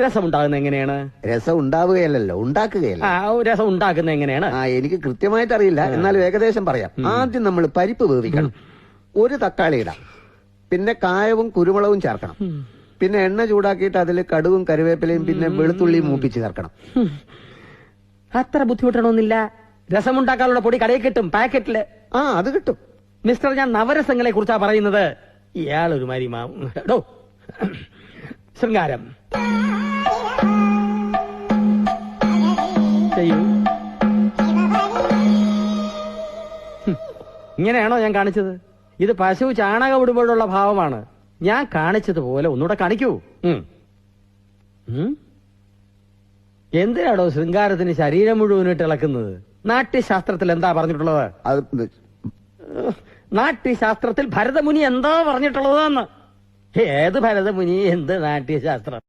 രസം ഉണ്ടാകുന്നത് എങ്ങനെയാണ്? രസം ഉണ്ടാവുകയല്ലോ, ഉണ്ടാക്കുകയല്ല. രസം ഉണ്ടാക്കുന്നത് എങ്ങനെയാണ്? എനിക്ക് കൃത്യമായിട്ട് അറിയില്ല, എന്നാലും ഏകദേശം പറയാം. ആദ്യം നമ്മൾ പരിപ്പ് വേവിക്കണം. ഒരു തക്കാളി ഇടാം, പിന്നെ കായവും കുരുമുളകും ചേർക്കണം, പിന്നെ എണ്ണ ചൂടാക്കിയിട്ട് അതിൽ കടുകും കരുവേപ്പിലയും പിന്നെ വെളുത്തുള്ളിയും മൂപ്പിച്ച് ചേർക്കണം. അത്ര ബുദ്ധിമുട്ടണമെന്നില്ല. രസമുണ്ടാക്കാനുള്ള പൊടി കടയിൽ കിട്ടും, പാക്കറ്റില്. അത് കിട്ടും മിസ്റ്റർ. ഞാൻ നവരസങ്ങളെ കുറിച്ചാ പറയുന്നത്. ഇയാളൊരു മാതിരി ശൃംഗാരം ചെയ്യൂ. ഇങ്ങനെയാണോ ഞാൻ കാണിച്ചത്? ഇത് പശു ചാണകം ഇടുമ്പോഴുള്ള ഭാവമാണ്. ഞാൻ കാണിച്ചതുപോലെ ഒന്നുകൂടെ കാണിക്കൂ. എന്തിനാണോ ശൃംഗാരത്തിന് ശരീരം മുഴുവനിട്ട് ഇളക്കുന്നത്? നാട്യശാസ്ത്രത്തിൽ എന്താ പറഞ്ഞിട്ടുള്ളത്? നാട്യശാസ്ത്രത്തിൽ ഭരതമുനി എന്താ പറഞ്ഞിട്ടുള്ളതെന്ന്? ഏത് ഭരതമുനി, എന്ത് നാട്യശാസ്ത്രം?